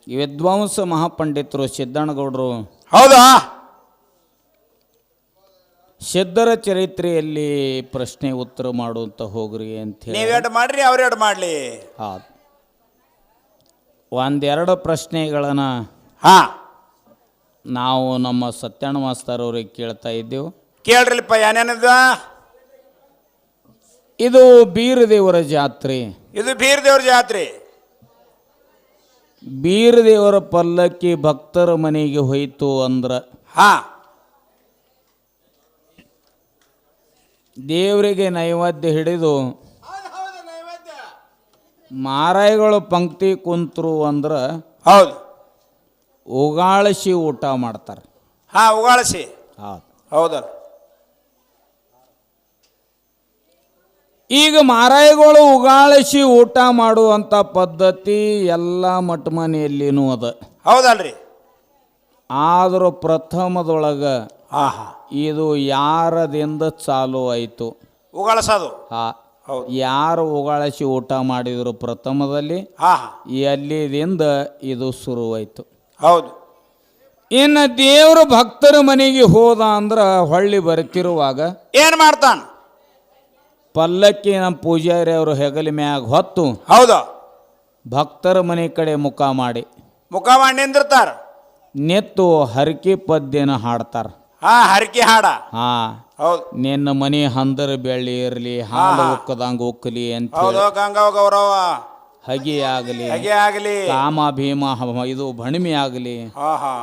ವಿದ್ವಾಂಸ ಮಹಾಪಂಡಿತರು ಸಿದ್ದಣ್ಣಗೌಡರು ಹೌದಾ ಸಿದ್ಧರ ಚರಿತ್ರೆಯಲ್ಲಿ ಪ್ರಶ್ನೆ ಉತ್ತರ ಮಾಡುವಂತ ಹೋಗ್ರಿ ಅಂತ ಹೇಳಿ ನೀವೆರಡು ಮಾಡ್ರಿ ಅವ್ರೆರಡು ಮಾಡ್ಲಿ. ಒಂದೆರಡು ಪ್ರಶ್ನೆಗಳನ್ನ ಹಾ ನಾವು ನಮ್ಮ ಸತ್ಯಣ್ಣ ಮಾಸ್ತರ್ ಅವ್ರಿಗೆ ಕೇಳ್ತಾ ಇದ್ದೆವು. ಕೇಳ್ರಿಲ್ಪ ಏನೇನದ. ಇದು ಬೀರದೇವರ ಜಾತ್ರೆ. ಇದು ಬೀರದೇವ್ರ ಜಾತ್ರೆ. ಬೀರದೇವರ ಪಲ್ಲಕ್ಕಿ ಭಕ್ತರ ಮನೆಗೆ ಹೋಯ್ತು ಅಂದ್ರ ಹಾ ದೇವರಿಗೆ ನೈವೇದ್ಯ ಹಿಡಿದು ಮಾರಾಯಿಗಳು ಪಂಕ್ತಿ ಕುಂತರು ಅಂದ್ರ ಹೌದು ಉಗಾಳಿಸಿ ಊಟ ಮಾಡ್ತಾರೆ. ಹಾ ಉಗಾಳಿಸಿ. ಹೌದಲ್ಲ. ಈಗ ಮಾರಾಯಿಗಳು ಉಗಾಳಿಸಿ ಊಟ ಮಾಡುವಂಥ ಪದ್ಧತಿ ಎಲ್ಲ ಮಠ ಮನೆಯಲ್ಲಿನೂ ಅದ. ಹೌದಲ್ರಿ. ಆದರೂ ಪ್ರಥಮದೊಳಗ ಹಾ ಹಾ ಇದು ಯಾರದಿಂದ ಚಾಲು ಆಯಿತು ಉಗಾಳಿಸೋದು. ಯಾರು ಉಗಾಳಿಸಿ ಊಟ ಮಾಡಿದ್ರು ಪ್ರಥಮದಲ್ಲಿ ಹಾ ಹಾ ಎಲ್ಲಿದಿಂದ ಇದು ಶುರುವಾಯಿತು. ಹೌದು. ಇನ್ನು ದೇವರು ಭಕ್ತರ ಮನೆಗೆ ಹೋದ ಅಂದ್ರ ಹೊಳ್ಳಿ ಬರ್ತಿರುವಾಗ ಏನ್ ಮಾಡ್ತಾನ? ಪಲ್ಲಕ್ಕಿ ನಮ್ಮ ಪೂಜಾರಿ ಅವರು ಹೆಗಲ ಮ್ಯಾಗ ಹೊತ್ತು ಹೌದು ಭಕ್ತರ ಮನೆ ಕಡೆ ಮುಖ ಮಾಡಿ ನಿಂದಿರ್ತಾರ. ನೆತ್ತು ಹರಕೆ ಪದ್ಯನ ಹಾಡ್ತಾರ. ಹಾ ಹರಕೆ ಹಾಡ. ಹಾ ಹೌದು. ನಿನ್ನ ಮನೆ ಹಂದರ ಬೆಳ್ಳಿ ಇರಲಿ, ಹಾಲು ಉಕ್ಕದಂಗ ಉಕ್ಕಲಿ ಅಂತ ಗಂಗಾ ಗೌರವ ಹಗೆ ಆಗಲಿ, ಆಗಲಿ, ಕಾಮ ಭೀಮ ಇದು ಭಣಿಮೆ ಆಗಲಿ, ಹಾ ಹಾ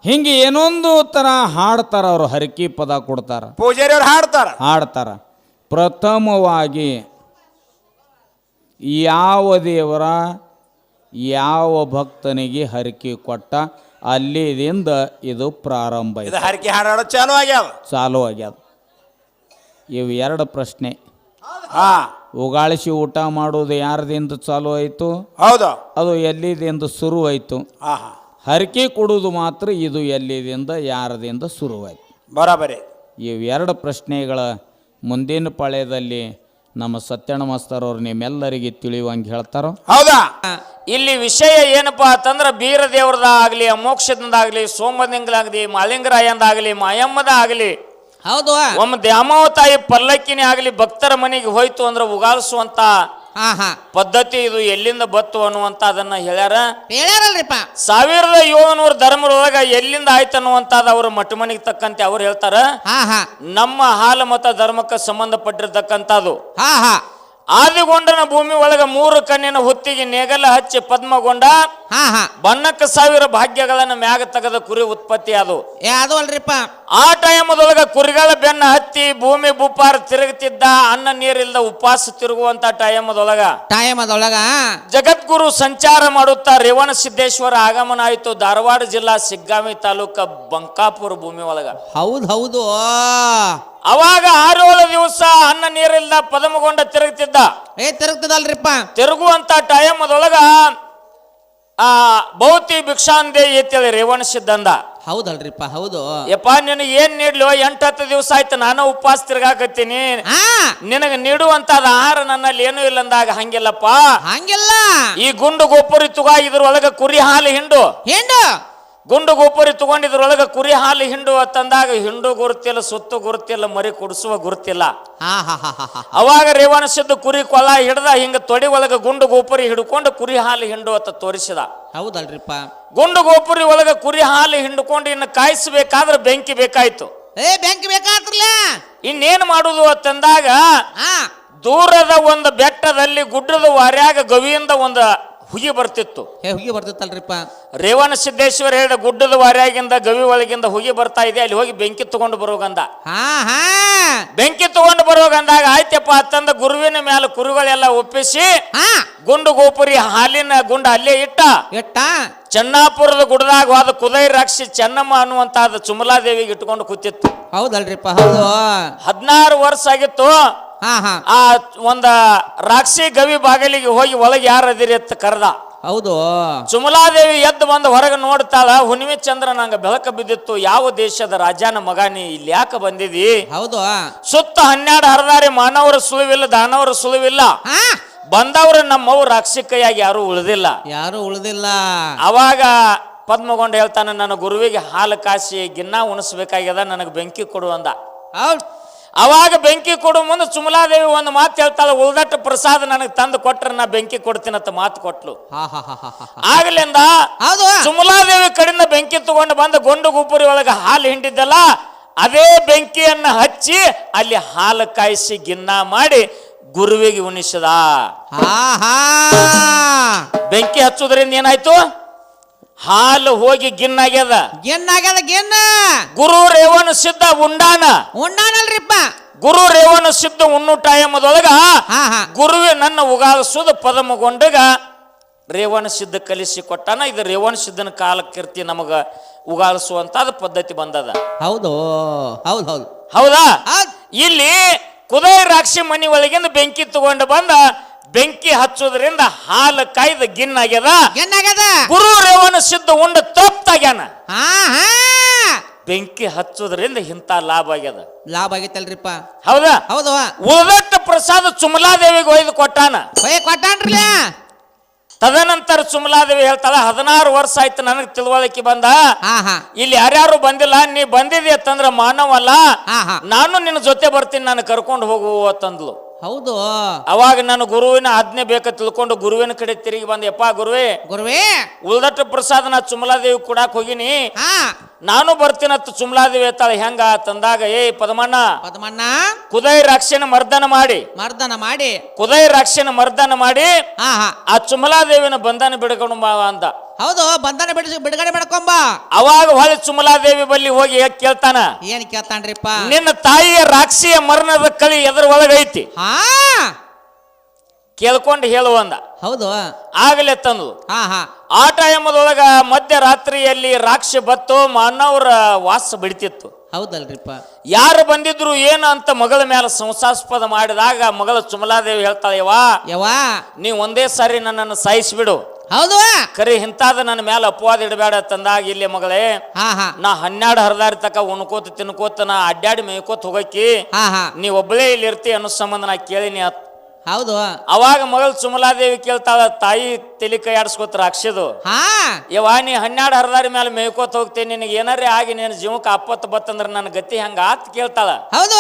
ಹಿಂಗೆ ಏನೊಂದು ತರ ಹಾಡ್ತಾರ. ಅವರು ಹರಕೆ ಪದ ಕೊಡ್ತಾರ, ಪೂಜಾರಿ ಅವ್ರು ಹಾಡ್ತಾರ. ಪ್ರಥಮವಾಗಿ ಯಾವ ದೇವರ ಯಾವ ಭಕ್ತನಿಗೆ ಹರಕೆ ಕೊಟ್ಟ ಅಲ್ಲಿದಿಂದ ಇದು ಪ್ರಾರಂಭ ಆಯ್ತು. ಹರಕೆ ಹಾಡಾಡೋ ಚಾಲು ಆಗ್ಯಾದ. ಇವು ಎರಡು ಪ್ರಶ್ನೆ. ಉಗಾಳಿಸಿ ಊಟ ಮಾಡೋದು ಯಾರದಿಂದ ಚಾಲು ಆಯಿತು? ಹೌದು. ಅದು ಎಲ್ಲಿದಿಂದ ಶುರುವಾಯಿತು? ಹರಕೆ ಕೊಡುವುದು ಮಾತ್ರ ಇದು ಎಲ್ಲಿದಿಂದ ಯಾರದಿಂದ ಶುರುವಾಯಿತು? ಬರಾಬರಿ. ಇವು ಎರಡು ಪ್ರಶ್ನೆಗಳ ಮುಂದಿನ ಪಾಳ್ಯದಲ್ಲಿ ನಮ್ಮ ಸತ್ಯಣ್ಣ ಮಾಸ್ತರ್ ಅವ್ರು ನಿಮ್ಮೆಲ್ಲರಿಗೆ ತಿಳಿಯುವಂಗೆ ಹೇಳ್ತಾರೋ. ಹೌದಾ? ಇಲ್ಲಿ ವಿಷಯ ಏನಪ್ಪಾ ಅಂತಂದ್ರೆ ಬೀರ ದೇವ್ರದ ಆಗ್ಲಿ, ಅಮೋಕ್ಷದಿಂದಾಗ್ಲಿ, ಸೋಮದಿಂಗ್ಲಾಗ್ಲಿ, ಮಾಲಿಂಗರಾಯಂದಾಗ್ಲಿ, ಮಾಯಮ್ಮದ ಆಗ್ಲಿ, ಹೌದು, ಒಮ್ಮ ದ್ಯಾಮವತಾಯಿ ಪಲ್ಲಕ್ಕಿನೇ ಆಗಲಿ ಭಕ್ತರ ಮನೆಗೆ ಹೋಯ್ತು ಅಂದ್ರೆ ಉಗಾಳಿಸುವಂತ ಪದ್ಧತಿ ಇದು ಎಲ್ಲಿಂದ ಬತ್ತು ಅನ್ನುವಂತ ಅದನ್ನ ಹೇಳ್ಯಾರಲ್ರಿಪ್ಪ. 1700 ಧರ್ಮದೊಳಗ ಎಲ್ಲಿಂದ ಆಯ್ತು ಅನ್ನುವಂತಾದ ಅವ್ರ ಮಠ ಮನೆಗೆ ತಕ್ಕಂತೆ ಅವ್ರು ಹೇಳ್ತಾರ. ನಮ್ಮ ಹಾಲ ಮತ ಧರ್ಮಕ್ಕೆ ಸಂಬಂಧಪಟ್ಟಿರ್ತಕ್ಕಂಥದ್ದು. ಆದಿಗೊಂಡನ ಭೂಮಿ ಒಳಗ 3 ಕಣ್ಣಿನ ಹೊತ್ತಿಗೆ ನೇಗಲ ಹಚ್ಚಿ ಪದ್ಮಗೊಂಡ ಬಣ್ಣಕ್ಕ 1000 ಭಾಗ್ಯಗಳನ್ನ ಮ್ಯಾಗ ತೆಗೆದ ಕುರಿ ಉತ್ಪತ್ತಿ ಅದು ಅಲ್ರಿಪ್ಪ. ಆ ಟೈಮದೊಳಗ ಕುರಿಗಳ ಬೆನ್ನ ಹತ್ತಿ ಭೂಮಿ ಭೂಪಾರ ತಿರುಗುತ್ತಿದ್ದ, ಅನ್ನ ನೀರಿಲ್ದ ಉಪವಾಸ ತಿರುಗುವಂತ ಟೈಮದೊಳಗ ಜಗದ್ಗುರು ಸಂಚಾರ ಮಾಡುತ್ತಾ ರೇವಣ ಸಿದ್ದೇಶ್ವರ ಆಗಮನ ಆಯಿತು. ಧಾರವಾಡ ಜಿಲ್ಲಾ ಸಿಗ್ಗಾವಿ ತಾಲೂಕ ಬಂಕಾಪುರ ಭೂಮಿ ಒಳಗ. ಹೌದು. ಅವಾಗ 6 ದಿವಸ ಅನ್ನ ನೀರಿಲ್ದ ಪದಮಗೊಂಡ ತಿರುಗ್ತದಲ್ರಿಪ್ಪ. ತಿರುಗುವಂತ ಟೈಮದೊಳಗ ಭೌತಿ ಭಿಕ್ಷಾಂದೇ ಎತ್ತೇಳಿ ರೇವಣ ಸಿದ್ದಂದ. ಹೌದಲ್ರಿಪ್ಪ. ಹೌದು. ಯಪ್ಪ ನಿನಗೆ ಏನ್ ನೀಡ್ಲು? 8-10 ದಿವಸ ಆಯ್ತು ನಾನು ಉಪವಾಸ ತಿರ್ಗಾಕತ್ತೀನಿ, ನಿನಗೆ ನೀಡುವಂತ ಆಹಾರ ನನ್ನಲ್ಲಿ ಏನೂ ಇಲ್ಲ ಅಂದಾಗ, ಹಂಗಿಲ್ಲಪ್ಪ, ಹಂಗಿಲ್ಲ. ಈ ಗುಂಡು ಗೊಬ್ಬರಿ ತುಗ ಇದ್ರೊಳಗ ಕುರಿ ಹಾಲು ಹಿಂಡು ಗುಂಡು ಗೊಬ್ಬರಿ ತಗೊಂಡಿದ್ರೊಳಗ ಕುರಿ ಹಾಲು ಹಿಂಡು ತಂದಾಗ ಹಿಂಡು ಗುರುತಿಲ್ಲ, ಸುತ್ತು ಗುರುತಿಲ್ಲ, ಮರಿ ಕುಡಿಸುವ ಗುರುತಿಲ್ಲ. ಅವಾಗ ರೇವಣ ಸಿದ್ಧ ಕುರಿ ಕೊಳ ಹಿಡ್ದ ಹಿಂಗ ತೊಡಿ ಒಳಗ ಗುಂಡು ಗೋಪುರಿ ಹಿಡ್ಕೊಂಡು ಕುರಿ ಹಾಲು ಹಿಂಡು ಅಂತ ತೋರಿಸಿದ. ಹೌದಲ್ರಿಪ್ಪ. ಗುಂಡು ಗೋಪುರಿ ಒಳಗ ಕುರಿ ಹಾಲು ಹಿಂಡ್ಕೊಂಡು ಇನ್ನು ಕಾಯಿಸಬೇಕಾದ್ರೆ ಬೆಂಕಿ ಬೇಕಾಯ್ತು. ಬೆಂಕಿ ಬೇಕಾತ್ರಲ್ಲ. ಇನ್ನೇನ್ ಮಾಡುದು ಅಂತಂದಾಗ ದೂರದ ಒಂದು ಬೆಟ್ಟದಲ್ಲಿ ಗುಡ್ಡದ ವಾರ್ಯಾಗ ಗವಿಯಿಂದ ಒಂದು ಹುಗಿ ಬರ್ತಿತ್ತು. ಹುಗಿ ಬರ್ತಿತ್ತಲ್ರಿಪ್ಪ. ರೇವಣ ಸಿದ್ದೇಶ್ವರ ಹೇಳಿದ ಗುಡ್ಡದ ವಾರ್ಯಾಗಿಂದ ಗವಿ ಒಳಗಿಂದ ಹುಗಿ ಬರ್ತಾ ಇದೆ, ಅಲ್ಲಿ ಹೋಗಿ ಬೆಂಕಿ ತಗೊಂಡು ಬರೋಗಂದ. ಬೆಂಕಿ ತಗೊಂಡು ಬರೋಗಂದಾಗ ಆಯ್ತಪ್ಪ ಅಂತಂದ ಗುರುವಿನ ಮೇಲೆ ಕುರುಗಳೆಲ್ಲ ಒಪ್ಪಿಸಿ ಗುಂಡು ಗೋಪುರಿ ಹಾಲಿನ ಗುಂಡ ಅಲ್ಲೇ ಇಟ್ಟ ಚೆನ್ನಾಪುರದ ಗುಡ್ಡದಾಗ ಹೋದ ಕುದೈ ರಾಕ್ಷಿ ಚೆನ್ನಮ್ಮ ಅನ್ನುವಂತ ಚುಮಲಾದೇವಿಗೆ ಇಟ್ಕೊಂಡು ಕೂತಿತ್ತು. ಹೌದಲ್ರಿಪ್ಪ. ಹೌದು. 16 ವರ್ಷ ಆಗಿತ್ತು. ಆ ಒಂದ ರಾಕ್ಷಿ ಗವಿ ಬಾಗಿಲಿಗೆ ಹೋಗಿ ಒಳಗೆ ಯಾರದಿರಿ ಅಂತ ಕರೆದ. ಹೌದು. ಚುಮಲಾದೇವಿ ಎದ್ದು ಬಂದು ಹೊರಗೆ ನೋಡ್ತಾಳ. ಹುಣ್ಣಿಮೆ ಚಂದ್ರ ನಂಗ ಬೆಳಕ ಬಿದ್ದಿತ್ತು. ಯಾವ ದೇಶದ ರಾಜನ ಮಗಾನಿ ಇಲ್ಲಿ ಯಾಕೆ ಬಂದಿದಿ? ಹೌದು. ಸುತ್ತ 12 ಹರದಾರಿ, ಮಾನವರ ಸುಳಿವಿಲ್ಲ, ದಾನವರ ಸುಳಿವಿಲ್ಲ. ಬಂದವ್ರ ನಮ್ಮವ್ರು ರಾಕ್ಷಿಕೆಯಾಗಿ ಯಾರು ಉಳಿದಿಲ್ಲ. ಯಾರು ಉಳಿದಿಲ್ಲ. ಅವಾಗ ಪದ್ಮಗೊಂಡ ಹೇಳ್ತಾನೆ, ನನ್ನ ಗುರುವಿಗೆ ಹಾಲು ಕಾಸಿ ಗಿನ್ನ ಉಣಿಸ್ಬೇಕಾಗ್ಯದ, ನನಗೆ ಬೆಂಕಿ ಕೊಡು ಅಂದ. ಹೌದ್ ಅವಾಗ ಬೆಂಕಿ ಕೊಡು ಮುಂದೆ ಸುಮಲಾದೇವಿ ಒಂದು ಮಾತು ಹೇಳ್ತಾಳೆ, ಉಳ್ದಟ್ಟ ಪ್ರಸಾದ ನನಗೆ ತಂದು ಕೊಟ್ರೆ ನಾ ಬೆಂಕಿ ಕೊಡ್ತೀನಂತ ಮಾತು ಕೊಟ್ಲು. ಆಗ್ಲಿಂದ ಹೌದು ಸುಮಲಾದೇವಿ ಕಡೆಯಿಂದ ಬೆಂಕಿ ತಗೊಂಡು ಬಂದ ಗೊಂಡು ಗುಬ್ಬರಿ ಒಳಗೆ ಹಾಲು ಹಿಂಡಿದ್ದಲ್ಲ, ಅದೇ ಬೆಂಕಿಯನ್ನ ಹಚ್ಚಿ ಅಲ್ಲಿ ಹಾಲು ಕಾಯಿಸಿ ಗಿನ್ನ ಮಾಡಿ ಗುರುವಿಗೆ ಉಣಿಸಿದ. ಬೆಂಕಿ ಹಚ್ಚುದ್ರಿಂದ ಏನಾಯ್ತು? ಹಾಲು ಹೋಗಿ ಗಿನ್ನಾಗ್ಯದ. ಗಿನ್ನ ಗುರು ರೇವಣ ಸಿದ್ಧ ಉಂಡಾನಲ್ರಿಪ್ಪ. ಗುರು ರೇವಣ ಸಿದ್ಧ ಉಣ್ಣು ಟೈಮದೊಳಗ ಗುರುವೆ ನನ್ನ ಉಗಾದಿಸುದು ಪದಮಗೊಂಡಗ ರೇವಣ ಸಿದ್ಧ ಕಲಿಸಿ ಕೊಟ್ಟಾನ. ಇದು ರೇವಣ ಸಿದ್ಧನ ಕಾಲಕೀರ್ತಿ ನಮಗ ಉಗಾದಿಸುವಂತಾದ ಪದ್ಧತಿ ಬಂದದ. ಹೌದು ಹೌದು ಹೌದು ಹೌದಾ? ಇಲ್ಲಿ ಕುದುರೆ ರಾಕ್ಷಿ ಮನಿ ಒಳಗಿಂದ ಬೆಂಕಿ ತಗೊಂಡು ಬಂದ ಬೆಂಕಿ ಹಚ್ಚೋದ್ರಿಂದ ಹಾಲು ಕಾಯ್ದ ಗಿನ್ನಾಗ್ಯದ. ಗುರು ರೇವಣ ಸಿದ್ಧ ಉಂಡ ತಪ್ಪಾಗ್ಯಾನ. ಬೆಂಕಿ ಹಚ್ಚೋದ್ರಿಂದ ಇಂಥ ಲಾಭ ಆಗ್ಯದ. ಲಾಭ ಆಗೈತಲ್ರಿಪ್ಪ. ಹೌದಾ? ಹೌದು. ಉಳಿದಟ್ಟ ಪ್ರಸಾದ ಸುಮಲಾದೇವಿಗೆ ಒಯ್ದು ಕೊಟ್ಟಾನ. ಕೊಟ್ಟಾನ್ರಲ್ಲ. ತದನಂತರ ಸುಮಲಾದೇವಿ ಹೇಳ್ತಾಳ, 16 ವರ್ಷ ಆಯ್ತು ನನಗೆ ತಿಳುವಳಿಕೆ ಬಂದ, ಇಲ್ಲಿ ಯಾರ್ಯಾರು ಬಂದಿಲ್ಲ, ನೀ ಬಂದಿದೆ ಅಂತಂದ್ರ ಮಾನವಲ್ಲ, ನಾನು ನಿನ್ನ ಜೊತೆ ಬರ್ತೀನಿ, ನಾನು ಕರ್ಕೊಂಡು ಹೋಗು ಅಂತಂದ್ಲು. ಹೌದು. ಅವಾಗ ನಾನು ಗುರುವಿನ ಆಜ್ಞೆ ಬೇಕ ತಿಳ್ಕೊಂಡು ಗುರುವಿನ ಕಡೆ ತಿರುಗಿ ಬಂದೆ. ಯಪ್ಪ ಗುರುವೇ ಉಳ್ದಟ್ಟ ಪ್ರಸಾದ ನಾ ಸುಮಲಾದೇವಿ ಕೊಡಾಕ್ ಹೋಗಿನಿ, ನಾನು ಬರ್ತೀನತ್ ಸುಮಲಾದೇವಿ ಹೇಳ್ತಾಳೆ. ಹೆಂಗ ತಂದಾಗ, ಏ ಪದಮಣ್ಣ ಕುದೈ ರಾಕ್ಷನ ಮರ್ದನ ಮಾಡಿ ಕುದೈ ರಾಕ್ಷನ ಮರ್ದನ ಮಾಡಿ ಆ ಸುಮಲಾದೇವಿನ ಬಂಧನ ಬಿಡ್ಕೊಂಡು ಬಾ ಅಂದ. ಹೌದು, ಬಂಧನ ಬಿಡುಗಡೆ ಮಾಡ್ಕೊಂಬ. ಅವಾಗ ಹೊಳೆ ಸುಮಲಾದೇವಿ ಬಲ್ಲಿ ಹೋಗಿ ಕೇಳ್ತಾನ, ಏನ್ ಕೇಳ್ತಾನ್ರಿಪ್ಪ? ನಿನ್ನ ತಾಯಿಯ ರಾಕ್ಷಿಯ ಮರಣದ ಕಳಿ ಎದ್ರ ಒಳಗೈತಿ ಕೇಳ್ಕೊಂಡು ಹೇಳುವಂದ. ಹೌದು. ಆಗಲೇ ತಂದು ಆ ಟೈಮದೊಳಗ ಮಧ್ಯರಾತ್ರಿಯಲ್ಲಿ ರಾಕ್ಷಿ ಬತ್ತು ಮಾನವರ ವಾಸ ಬಿಡ್ತಿತ್ತು. ಹೌದಲ್ರಿಪ್ಪ. ಯಾರು ಬಂದಿದ್ರು ಏನು ಅಂತ ಮಗಳ ಮೇಲೆ ಸಂಶಯಾಸ್ಪದ ಮಾಡಿದಾಗ ಮಗಳ ಸುಮಲಾದೇವಿ ಹೇಳ್ತಾಳೆ, ಯವ್ವಾ ನೀ ಒಂದೇ ಸಾರಿ ನನ್ನನ್ನು ಸಾಯಿಸ್ಬಿಡು. ಹೌದು. ಕರಿ ಇಂತಾದ ನನ್ನ ಮೇಲೆ ಅಪವಾದ ಇಡಬೇಡ ತಂದಾಗ, ಇಲ್ಲಿ ಮಗಳೇ ನಾ 12 ಹರದಾರಿ ತಕ ಉಣ್ಕೋತ ತಿನ್ಕೋತ ನಾ ಅಡ್ಡಾಡಿ ಮೇಯ್ಕೋತ ಹೋಗಕ್ಕಿ, ನೀ ಒಬ್ಬಳೇ ಇಲ್ಲಿ ಇರ್ತಿ ಅನ್ನೋ ಸಂಬಂಧ ನಾ ಕೇಳಿನಿ. ಹೌದು. ಅವಾಗ ಮಗಳು ಸುಮಲಾದೇವಿ ಕೇಳ್ತಾಳ, ತಾಯಿ ತಲೆ ಕೈ ಆಡಿಸ್ಕೋತ ರಾಕ್ಷದು, ಯವ್ವಾ ನೀ 12 ಹರದಾರಿ ಮೇಲೆ ಮೇಯ್ಕೋತ ಹೋಗ್ತೇನೆ, ನಿನಗೆ ಏನಾರೇ ಆಗಿ ನೀನು ಜೀವಕ್ಕೆ ಆಪತ್ತು ಬತ್ತಂದ್ರ ನನ್ನ ಗತಿ ಹಂಗ ಆತ್ ಕೇಳ್ತಾಳ. ಹೌದು.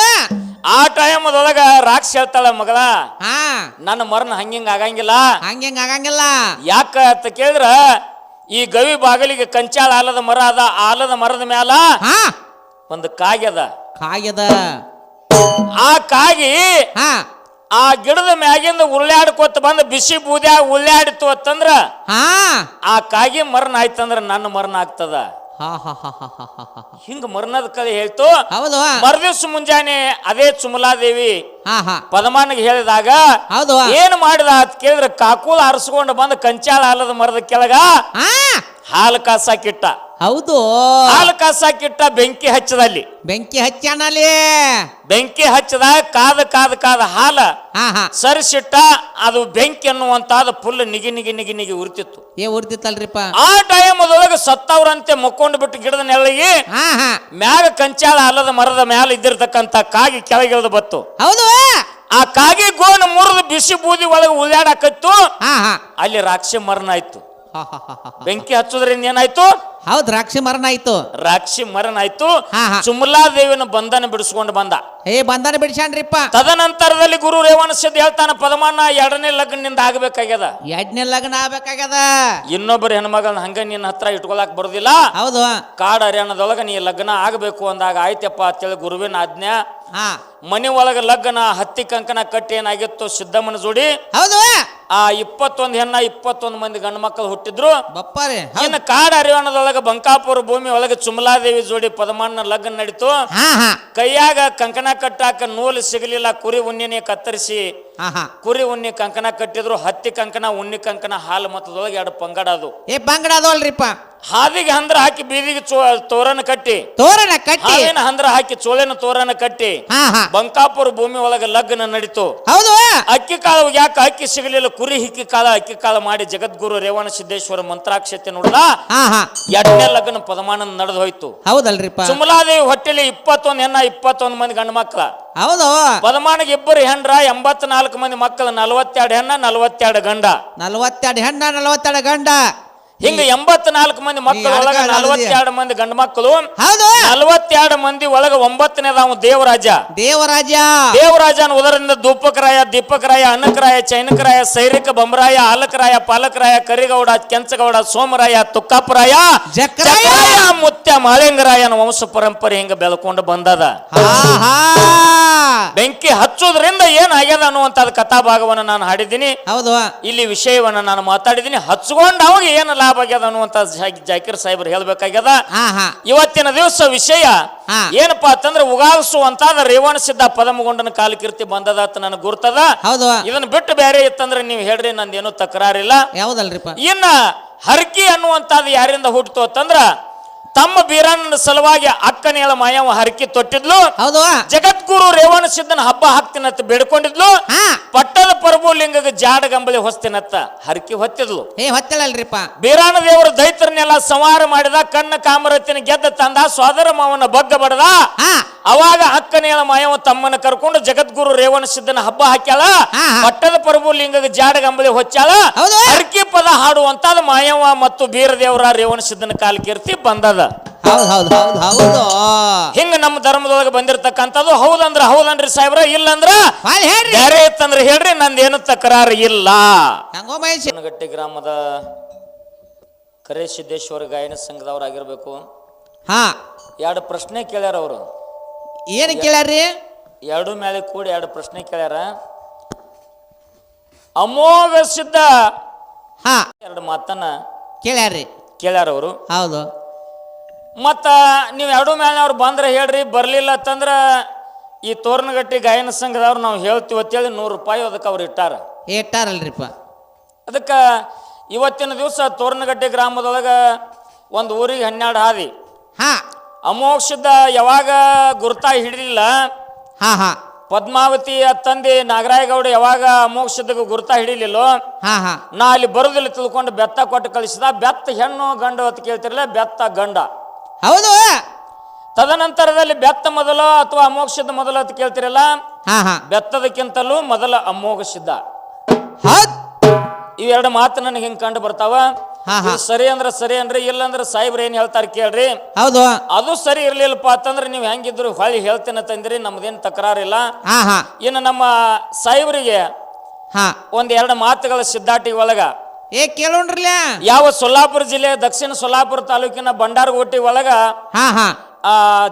ಆ ಟೈಮದೊಳಗ ರಾಕ್ಷ ಹೇಳ್ತಾಳ, ಮಗಳ ನನ್ನ ಮರಣ ಹಂಗಿಂಗ ಆಗಂಗಿಲ್ಲ. ಯಾಕ ಅಂತ ಕೇಳಿದ್ರ, ಈ ಗವಿ ಬಾಗಿಲಿಗೆ ಕಂಚಾಳ ಆಲದ ಮರ ಅದ, ಆಲದ ಮರದ ಮ್ಯಾಲ ಒಂದು ಕಾಗ್ಯದ. ಆ ಕಾಗಿ ಆ ಗಿಡದ ಮ್ಯಾಗಿಂದ ಉರುಳಾಡ್ಕೋತ ಬಂದ ಬಿಸಿ ಬೂದ್ಯಾಗ ಉರುಳಾಡಿತು ಅಂತಂದ್ರ ಆ ಕಾಗಿ ಮರಣ ಆಯ್ತಂದ್ರ ನನ್ನ ಮರಣ ಆಗ್ತದ. ಹಿಂಗ ಮರಣದ ಕಲೆ ಹೇಳ್ತು. ಮರದಿವ್ಸ ಮುಂಜಾನೆ ಅದೇ ಸುಮಲಾದೇವಿ ಪದಮಾನಿಗೆ ಹೇಳಿದಾಗ ಏನ್ ಮಾಡಿದ ಅಂತ ಕೇಳಿದ್ರೆ, ಕಾಕೂಲ್ ಹರಿಸ್ಕೊಂಡು ಬಂದ ಕಂಚಾಳ ಆಲದ ಮರದ ಕೆಳಗ ಹಾಲು ಕಾಸಾಕಿಟ್ಟ. ಹೌದು. ಹಾಲು ಕಾಸಾಕಿಟ್ಟ, ಬೆಂಕಿ ಹಚ್ಚದಲ್ಲಿ ಬೆಂಕಿ ಹಚ್ಚದ ಕಾದ ಹಾಲ ಸರಿಸಿಟ್ಟ. ಅದು ಬೆಂಕಿ ಅನ್ನುವಂತಾದ ಫುಲ್ ನಿಗಿ ಉರಿತಿತ್ತು. ಉರಿತಿತ್ತಲ್ರಿಪ್ಪ. ಆ ಟೈಮದೊಳಗೆ ಸತ್ತವ್ರಂತೆ ಮುಕ್ಕೊಂಡು ಬಿಟ್ಟು ಗಿಡದ ನೆರಳಿಗೆ ಮ್ಯಾಗ ಕಂಚಾಳ ಅಲ್ಲದ ಮರದ ಮ್ಯಾಲ ಇದ್ದಿರ್ತಕ್ಕಂತ ಕಾಗಿ ಕೆಳಗಿಳಿದು ಬತ್ತು. ಹೌದು. ಆ ಕಾಗಿ ಗೋಣ ಮುರಿದು ಬಿಸಿ ಬೂದಿ ಒಳಗೆ ಉಳ್ಳಾಡಕತ್ತು. ಅಲ್ಲಿ ರಾಕ್ಷಿ ಮರಣ ಆಯ್ತು. ಬೆಂಕಿ ಹಚ್ಚೋದ್ರಿಂದ ಏನಾಯ್ತು? ಹೌದು, ರಾಕ್ಷಿ ಮರಣ ಆಯ್ತು. ಸುಮಲಾದೇವಿನ ಬಂಧನ ಬಿಡಿಸ್ಕೊಂಡು ಬಂದ. ಬಂಧನ ಬಿಡಿಸ್ಯಾನ್ರಿಪ್ಪ. ತದನಂತರದಲ್ಲಿ ಗುರು ರೇವಣ ಸಿದ್ಧ ಹೇಳ್ತಾನ, ಪದಮಾನ 2ನೇ ಲಗ್ನದಿಂದ ಆಗಬೇಕಾಗ್ಯದ. 2ನೇ ಲಗ್ನ ಆಗ್ಬೇಕಾಗ್ಯದ. ಇನ್ನೊಬ್ಬರ ಹೆಣ್ಮಗಳನ್ನ ಹಂಗ ನಿನ್ನ ಹತ್ರ ಇಟ್ಕೊಳಕ್ ಬರುದಿಲ್ಲ. ಹೌದು. ಕಾಡ ಹರ್ಯಾಣದೊಳಗ ನೀ ಲಗ್ನ ಆಗಬೇಕು ಅಂದಾಗ ಆಯ್ತಪ್ಪ ಅಂತೇಳಿ ಗುರುವಿನ ಆಜ್ಞಾ. ಮನಿ ಒಳಗ ಲಗ್ನ ಹತ್ತಿ ಕಂಕಣ ಕಟ್ಟಿ ಏನಾಗಿತ್ತು ಸಿದ್ದಮ್ಮನ ಜೋಡಿ. ಹೌದು. ಆ 21 ಹೆಣ್ಣ 21 ಮಂದಿ ಗಂಡು ಮಕ್ಕಳು ಹುಟ್ಟಿದ್ರು. ಇನ್ನು ಕಾಡ ಹರಿಯಾಣದೊಳಗ ಬಂಕಾಪುರ ಭೂಮಿ ಒಳಗೆ ಸುಮಲಾದೇವಿ ಜೋಡಿ ಪದಮಾನ ಲಗ್ನ ನಡೀತು. ಕೈಯಾಗ ಕಂಕಣ ಕಟ್ಟಾಕ ನೂಲು ಸಿಗಲಿಲ್ಲ. ಕುರಿ ಉಣ್ಣಿನೇ ಕತ್ತರಿಸಿ ಕುರಿ ಉಣ್ಣಿ ಕಂಕಣ ಕಟ್ಟಿದ್ರು. ಹತ್ತಿ ಕಂಕಣ ಉಣ್ಣಿ ಕಂಕಣ ಹಾಲು ಮತದೊಳಗೆ 2 ಪಂಗಡ ಅದು. ಪಂಗಡ ಅದು ಅಲ್ರಿಪ್ಪ. ಹಾದಿಗೆ ಹಂದ್ರ ಹಾಕಿ ಬೀದಿಗೆ ತೋರಣ ಕಟ್ಟಿ ಹಾವಿನ ಹಂದ್ರ ಹಾಕಿ ಚೋಳೆನ ತೋರಣ ಕಟ್ಟಿ ಬಂಕಾಪುರ ಭೂಮಿ ಒಳಗ ಲಗ್ನ ನಡೀತು. ಹೌದು. ಅಕ್ಕಿ ಕಾಳು ಯಾಕೆ ಅಕ್ಕಿ ಸಿಗಲಿಲ್ಲ, ಕುರಿ ಹಿಕ್ಕಿ ಕಾಳ ಅಕ್ಕಿ ಕಾಳು ಮಾಡಿ ಜಗದ್ಗುರು ರೇವಣ ಸಿದ್ದೇಶ್ವರ ಮಂತ್ರಾಕ್ಷತೆ ನೋಡ್ದ. ಎರಡನೇ ಲಗ್ನ ಪದಮಾನ ನಡೆದು ಹೋಯ್ತು. ಹೌದಲ್ರಿಪ್ಪ. ಸುಮಲಾದೇವಿ ಹೊಟ್ಟೆಲಿ 21 ಹೆಣ್ಣ 21 ಮಂದಿ ಗಂಡು ಮಕ್ಕಳ. ಹೌದು. ಪದಮಾನಿಗೆ 2 ಹೆಣ್ರ 84 ಮಂದಿ ಮಕ್ಕಳು, 42 ಹೆಣ್ಣ 42 ಗಂಡ. 42 ಹೆಣ್ಣ 42 ಗಂಡ. ಹಿಂಗ 84 ಮಂದಿ ಮಕ್ಕಳ ಒಳಗ 42 ಮಂದಿ ಗಂಡು ಮಕ್ಕಳು. 42 ಮಂದಿ ಒಳಗ 9ನೇದ ದೇವರಾಜ. ದೇವರಾಜನ ಉದರದಿಂದ ಧೂಪಕರಾಯ, ದೀಪಕರಾಯ, ಅನ್ನಕರಾಯ, ಚೈನಕರಾಯ, ಸೈರಿಕ, ಬೊಂಬರಾಯ, ಆಲಕರಾಯ, ಪಾಲಕರಾಯ, ಕರಿಗೌಡ, ಕೆಂಚಗೌಡ, ಸೋಮರಾಯ, ತುಕ್ಕಾಪರಾಯ, ಜಕರಾಯ, ಮುತ್ಯ ಮಾಳಿಂಗರಾಯನ ವಂಶ ಪರಂಪರೆ ಹಿಂಗ ಬೆಳ್ಕೊಂಡು ಬಂದದ. ಬೆಂಕಿ ಹಚ್ಚೋದ್ರಿಂದ ಏನಾಗ್ಯದ ಅನ್ನುವಂತ ಕಥಾಭಾಗವನ್ನು ನಾನು ಹಾಡಿದ್ದೀನಿ. ಹೌದು. ಇಲ್ಲಿ ವಿಷಯವನ್ನ ನಾನು ಮಾತಾಡಿದ್ದೀನಿ. ಹಚ್ಕೊಂಡ್ ಅವಾಗ ಏನು ಲಾಭ ಆಗ್ಯದ ಅನ್ನುವಂತ ಜಾಕೀರ್ ಸಾಹೇಬ್ರು ಹೇಳ್ಬೇಕಾಗ್ಯದ. ಇವತ್ತಿನ ದಿವಸ ವಿಷಯ ಏನಪ್ಪಾ ಅಂತಂದ್ರೆ ಉಗಾಗಿಸುವಂತಾದ ರೇವಣ ಸಿದ್ಧ ಪದಮಗೊಂಡನ ಕಾಲಕೀರ್ತಿ ಬಂದದ ಅಂತ ನನಗೆ ಗುರ್ತದ. ಇದನ್ನ ಬಿಟ್ಟು ಬೇರೆ ಇತ್ತಂದ್ರೆ ನೀವು ಹೇಳ್ರಿ, ನಂದೇನು ತಕರಾರಿಲ್ಲ. ಯಾವ್ದಲ್ರಿಪ್ಪ. ಇನ್ನ ಹರಕಿ ಅನ್ನುವಂತಾದ ಯಾರಿಂದ ಹುಟ್ಟಿತು ಅಂತಂದ್ರ ತಮ್ಮ ಬೀರಣ್ಣನ ಸಲುವಾಗಿ ಅಕ್ಕನೇಳ ಮಾಯವ ಹರಕಿ ತೊಟ್ಟಿದ್ಲು. ಹೌದು. ಜಗದ್ಗುರು ರೇವಣ ಸಿದ್ಧನ ಹಬ್ಬ ಹಾಕ್ತಿನತ್ತ ಬೇಡ್ಕೊಂಡಿದ್ಲು. ಪಟ್ಟದ ಪ್ರಭು ಲಿಂಗಗ ಜಾಡ ಗಂಬಳಿ ಹೊಸ್ತಿನತ್ತ ಹರಕಿ ಹೊತ್ತಿದ್ಲು. ಹೊತ್ತಳಲ್ರಿಪ್ಪ. ಬೀರಾಣ ದೇವರು ದೈತ್ರನೆಲ್ಲ ಸಂಹಾರ ಮಾಡಿದ, ಕಣ್ಣ ಕಾಮರತಿನ ಗೆದ್ದ ತಂದ, ಸೋದರ ಮಾವನ ಬಗ್ಗ ಬಡದ. ಅವಾಗ ಅಕ್ಕನೇಳ ಮಾಯವ ತಮ್ಮನ ಕರ್ಕೊಂಡು ಜಗದ್ಗುರು ರೇವಣ ಸಿದ್ಧನ ಹಬ್ಬ ಹಾಕ್ಯಾಳ. ಪಟ್ಟದ ಪ್ರಭು ಲಿಂಗಗ ಜಾಡ ಗಂಬಳಿ ಹೊಚ್ಚಾಳ. ಹರಕಿ ಪದ ಹಾಡುವಂತಾದ ಮಾಯವ ಮತ್ತು ಬೀರದೇವರ ರೇವಣ ಸಿದ್ಧನ ಕಾಲಕೀರ್ತಿ ಬಂದದ. ಹಿಂಗ ನಮ್ಮ ಧರ್ಮದೊಳಗೆ ಬಂದಿರತಕ್ಕಂಥದ್ದು. ಹೌದಂದ್ರ ಹೌದನ್ರಿ ಸಾಹೇಬ್ರ, ಇಲ್ಲಂದ್ರ ಬೇರೆ ಇತ್ತಂದ್ರೆ ಹೇಳ್ರಿ, ನಂದೇನು ತಕರಾರು ಇಲ್ಲ. ಗಟ್ಟಿ ಗ್ರಾಮದ ಕರೆ ಸಿದ್ದೇಶ್ವರ ಗಾಯನ ಸಂಘದವ್ರಾಗಿರ್ಬೇಕು. 2 ಪ್ರಶ್ನೆ ಕೇಳ್ಯಾರ ಅವರು. ಏನು ಕೇಳ್ಯಾರ್ರಿ? 2 ಮೇಲೆ ಕೂಡಿ 2 ಪ್ರಶ್ನೆ ಕೇಳ್ಯಾರ. ಅಮೋಘ ಸಿದ್ಧ 2 ಮಾತನ್ನ ಕೇಳ್ಯಾರ ಅವರು. ಹೌದು. ಮತ್ತ ನೀವು 2 ಮೇಲೆ ಅವ್ರು ಬಂದ್ರೆ ಹೇಳ್ರಿ, ಬರ್ಲಿಲ್ಲ ಅಂತಂದ್ರ ಈ ತೋರಣಗಟ್ಟಿ ಗಾಯನ ಸಂಘದವ್ರು ನಾವು ಹೇಳ್ತೀವಿ ಅಂತೇಳಿ 100 ರೂಪಾಯಿ ಅದಕ್ಕೆ ಅವ್ರು ಇಟ್ಟಾರಲ್ರಿಪ್ಪ. ಅದಕ್ಕೆ ಇವತ್ತಿನ ದಿವಸ ತೋರಣಗಟ್ಟಿ ಗ್ರಾಮದೊಳಗ ಒಂದು ಊರಿಗೆ 12 ಹಾದಿ. ಅಮೋಕ್ಷದ ಯಾವಾಗ ಗುರ್ತಾ ಹಿಡಿಲಿಲ್ಲ, ಪದ್ಮಾವತಿ ತಂದೆ ನಾಗರಾಯಗೌಡ ಯಾವಾಗ ಅಮೋಕ್ಷದ ಗುರ್ತಾ ಹಿಡಿಲಿಲ್ಲ, ನಾ ಅಲ್ಲಿ ಬರುದಿಲ್ಲ ತಿಳ್ಕೊಂಡು ಬೆತ್ತ ಕೊಟ್ಟು ಕಳಿಸಿದ. ಬೆತ್ತ ಹೆಣ್ಣು ಗಂಡು ಅಂತ ಕೇಳ್ತಿರಲ್ಲ, ಬೆತ್ತ ಗಂಡ. ಹೌದು. ತದನಂತರದಲ್ಲಿ ಬೆತ್ತ ಮೊದಲು ಅಥವಾ ಅಮೋಕ್ಷದ ಮೊದಲು ಅಂತ ಕೇಳ್ತಿರಲ್ಲ, ಬೆತ್ತದಕ್ಕಿಂತಲೂ ಮೊದಲ ಅಮೋಘ ಸಿದ್ಧ. ಇವೆರಡು ಮಾತು ನನಗೆ ಹಿಂಗ್ ಕಂಡು ಬರ್ತಾವ. ಸರಿ ಅಂದ್ರೆ ಸರಿ ಅನ್ರಿ, ಇಲ್ಲಂದ್ರೆ ಸಾಹೇಬ್ರ ಏನ್ ಹೇಳ್ತಾರೆ ಕೇಳ್ರಿ. ಹೌದು. ಅದು ಸರಿ ಇರ್ಲಿಲ್ಲಪ್ಪ ಅಂತಂದ್ರೆ ನೀವು ಹೆಂಗಿದ್ರು ಹೊಳ್ಳಿ ಹೇಳ್ತೇನೆ ತಂದ್ರಿ, ನಮ್ದೇನ್ ತಕರಾರಿಲ್ಲ. ಇನ್ನು ನಮ್ಮ ಸಾಹೇಬ್ರಿಗೆ 1-2 ಮಾತುಗಳ ಸಿದ್ಧಾಟಿ ಒಳಗ ಕೇಳೋಣ್ರಲ್ಲ. ಯಾವ ಸೊಲ್ಲಾಪುರ ಜಿಲ್ಲೆ ದಕ್ಷಿಣ ಸೊಲ್ಲಾಪುರ ತಾಲೂಕಿನ ಬಂಡಾರಗೋಟಿ ಒಳಗ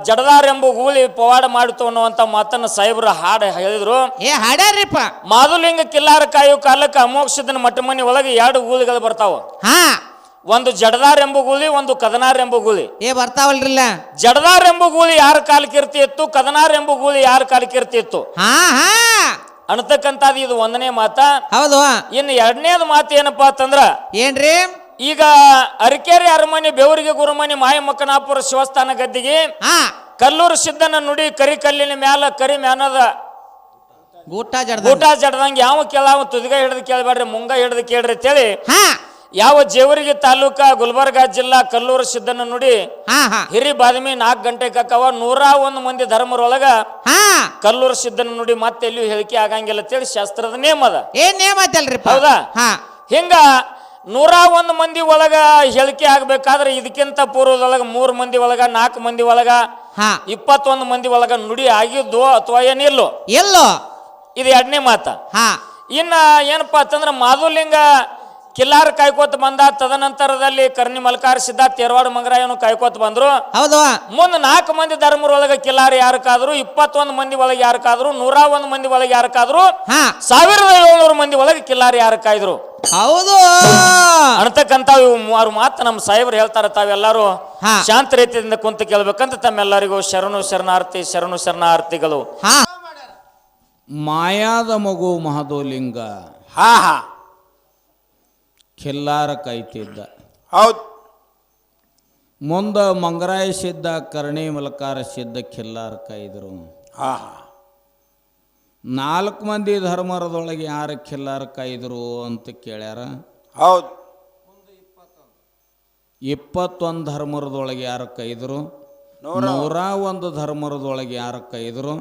ಜಡದಾರ್ ಎಂಬ ಗೂಳಿ ಪವಾಡ ಮಾಡಿತು ಅನ್ನುವಂತ ಮಾತನ್ನ ಸಾಹೇಬ್ರ ಹಾಡು ಹೇಳಿದ್ರು. ಹಾಡ್ಯಾರ್ರಿಪ್ಪ. ಮಾದುಲಿಂಗ ಕಿಲ್ಲಾರ ಕಾಯು ಕಾಲಕ್ಕೆ ಅಮೋಕ್ಷದನ ಮಠಮನಿ ಒಳಗೆ 2 ಗೂಳಿಗಳು ಬರ್ತಾವ. ಒಂದು ಜಡದಾರ್ ಎಂಬ ಗೂಳಿ, ಒಂದು ಕದನಾರ್ ಎಂಬ ಗೂಳಿ ಬರ್ತಾವಲ್ರಿಲ್ಲ. ಜಡದಾರ್ ಎಂಬ ಗೂಳಿ ಯಾರ ಕಾಲಕೀರ್ತಿ ಇತ್ತು, ಕದನಾರ್ ಎಂಬ ಗೂಳಿ ಯಾರ ಕಾಲಕೀರ್ತಿ ಇತ್ತು ಅನ್ನತಕ್ಕಂಥದ್ದು ಇದು 1ನೇ ಮಾತ. ಹೌದು. ಇನ್ನು 2ನೇದು ಮಾತು ಏನಪ್ಪಾ ಅಂತಂದ್ರ ಏನ್ರಿ, ಈಗ ಅರಕೇರಿ ಅರಮನೆ, ಬೆವರಿಗೆ ಗುರುಮನಿ, ಮಾಯಮಕ್ಕನಾಪುರ ಶಿವಸ್ಥಾನ ಗದ್ದಿಗೆ ಕಲ್ಲೂರು ಸಿದ್ಧನ ನುಡಿ, ಕರಿ ಕಲ್ಲಿನ ಮ್ಯಾಲ ಕರಿ ಮ್ಯಾನದ ಗೂಟ ಜಡ್ದಂಗೆ ಯಾವ ಕೇಳಾವ ತುದಿಗ ಹಿಡಿದು ಕೇಳಬೇಡ್ರಿ, ಮುಂಗ ಹಿಡಿದು ಕೇಳ್ರಿ ಅಂತೇಳಿ ಯಾವ ಜೇವರಿಗೆ ತಾಲೂಕ ಗುಲ್ಬರ್ಗಾ ಜಿಲ್ಲಾ ಕಲ್ಲೂರು ಸಿದ್ಧನ ನುಡಿ ಹಿರಿ ಬಾದಮಿ 4 ಗಂಟೆ ಕಕ್ಕವ 101 ಮಂದಿ ಧರ್ಮರೊಳಗ ಕಲ್ಲೂರು ಸಿದ್ಧನ ನುಡಿ ಮತ್ತೆ ಎಲ್ಲಿಯೂ ಹೇಳಿಕೆ ಆಗಂಗಿಲ್ಲ ಅಂತೇಳಿ ಶಾಸ್ತ್ರದ ನೇಮ ಅದ. ಹೌದಾ? ಹಿಂಗ 101 ಮಂದಿ ಒಳಗ ಹೇಳಿಕೆ ಆಗ್ಬೇಕಾದ್ರೆ ಇದಕ್ಕಿಂತ ಪೂರ್ವದೊಳಗ 3 ಮಂದಿ ಒಳಗ 4 ಮಂದಿ ಒಳಗ 21 ಮಂದಿ ಒಳಗ ನುಡಿ ಆಗಿದ್ದು ಅಥವಾ ಏನಿಲ್ಲೋ ಇದು 2ನೇ ಮಾತ. ಇನ್ನ ಏನಪ್ಪಾ ಅಂತಂದ್ರ ಮಾಧುಲಿಂಗ ಕಿಲ್ಲಾರ ಕಾಯ್ಕೋತ ಬಂದ. ತದನಂತರದಲ್ಲಿ ಕರ್ನಿ ಮಲ್ಕಾರ ಸಿದ್ಧ ತೇರವಾಡ ಮಂಗರಾಯನು ಕಾಯ್ಕೋತ ಬಂದ್ರು. ಹೌದು. ಮುಂದೆ 4 ಮಂದಿ ಧರ್ಮರೊಳಗ ಕಿಲ್ಲಾರ ಯಾರು ಕಾದ್ರು, 21 ಮಂದಿ ಒಳಗೆ ಯಾರು ಕಾದ್ರು, 101 ಮಂದಿ ಒಳಗೆ ಯಾರು ಕಾದ್ರು, 1700 ಮಂದಿ ಒಳಗೆ ಕಿಲ್ಲಾರ ಯಾರು ಕಾಯ್ದ್ರು. ಹೌದು ಅನ್ನತಕ್ಕಂತ 3 ಮಾತು ನಮ್ಮ ಸಾಹೇಬ್ರು ಹೇಳ್ತಾರ. ತಾವೆಲ್ಲರೂ ಶಾಂತ ರೀತಿಯಿಂದ ಕುಂತು ಕೇಳ್ಬೇಕಂತ ತಮ್ಮೆಲ್ಲರಿಗೂ ಶರಣು ಶರಣಾರ್ಥಿಗಳು. ಮಾಯಾದ ಮಗು ಮಹದೋಲಿಂಗ ಕಿಲ್ಲಾರ ಕಾಯ್ತಿದ್ದ. ಹೌದು. ಮುಂದ ಮಂಗರಾಯ ಸಿದ್ಧ ಕರ್ಣಿ ಮಲಕಾರ ಸಿದ್ಧ ಖಿಲ್ಲಾರ ಕಾಯ್ದರು. ಹಾ 4 ಮಂದಿ ಧರ್ಮರದೊಳಗೆ ಯಾರು ಖಿಲ್ಲಾರ ಕಾಯ್ದರು ಅಂತ ಕೇಳ್ಯಾರ. ಹೌದು 21 ಧರ್ಮರದೊಳಗೆ ಯಾರು ಕೈದರು, 101 ಧರ್ಮರದೊಳಗೆ ಯಾರು ಕೈದರು,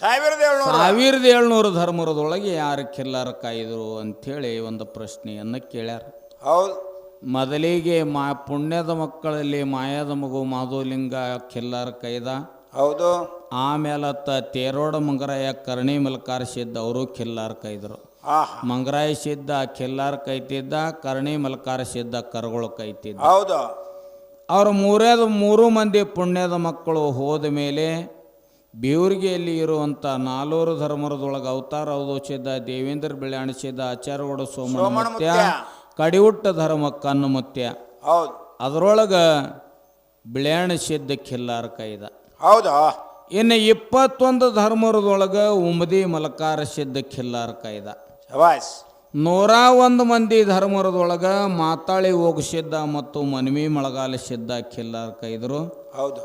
1700 ಧರ್ಮರದೊಳಗೆ ಯಾರು ಖಿಲ್ಲಾರ ಕಾಯ್ದರು ಅಂಥೇಳಿ ಒಂದು ಪ್ರಶ್ನೆಯನ್ನು ಕೇಳ್ಯಾರ. ಹೌದು ಮೊದಲಿಗೆ ಪುಣ್ಯದ ಮಕ್ಕಳಲ್ಲಿ ಮಾಯಾದ ಮಗು ಮಾಧುಲಿಂಗ ಖಿಲ್ಲಾರ ಕೈದ. ಹೌದು ಆಮೇಲೆ ತೇರೋಡ ಮಂಗರಾಯ ಕರ್ಣಿ ಮಲಕಾರ ಸಿದ್ಧ ಅವರು ಖಿಲ್ಲಾರ ಕೈದರು. ಮಂಗರಾಯ ಸಿದ್ಧ ಖಿಲ್ಲಾರ ಕೈತಿದ್ದ, ಕರ್ಣಿ ಮಲಕಾರ ಸಿದ್ಧ ಕರಗಳು ಕೈತಿದ್ದ. ಹೌದು ಅವರು 3 ಮಂದಿ ಪುಣ್ಯದ ಮಕ್ಕಳು ಹೋದ ಮೇಲೆ ಬೇವರಿಗೆಯಲ್ಲಿ ಇರುವಂಥ 4 ಧರ್ಮರದೊಳಗೆ ಅವತಾರ ಅವಧೋಷಿದ್ದ ದೇವೇಂದ್ರ ಬೆಳ್ಯಾಣಿಸಿದ್ದ ಆಚಾರ್ಯಗೌಡ ಸೋಮಣ್ಣ ಮುತ್ಯ ಕಡಿವುಟ್ಟ ಧರ್ಮ ಕಣ್ಣು ಮುತ್ಯ. ಹೌದು ಅದರೊಳಗೆ ಬೆಳ್ಯಾಣಿಸಿದ್ದ ಖಿಲ್ಲಾರ ಕೈದ. ಹೌದಾ ಇನ್ನು 21 ಧರ್ಮರದೊಳಗೆ ಉಮದಿ ಮಲಕಾರ ಸಿದ್ಧ ಖಿಲ್ಲಾರ ಕೈದ. 101 ಮಂದಿ ಧರ್ಮರದೊಳಗೆ ಮಾತಾಳಿ ಹೋಗಿಸಿದ್ದ ಮತ್ತು ಮನ್ಮಿ ಮಳಗಾಲ ಸಿದ್ಧ ಖಿಲ್ಲಾರ ಕೈದರು. ಹೌದು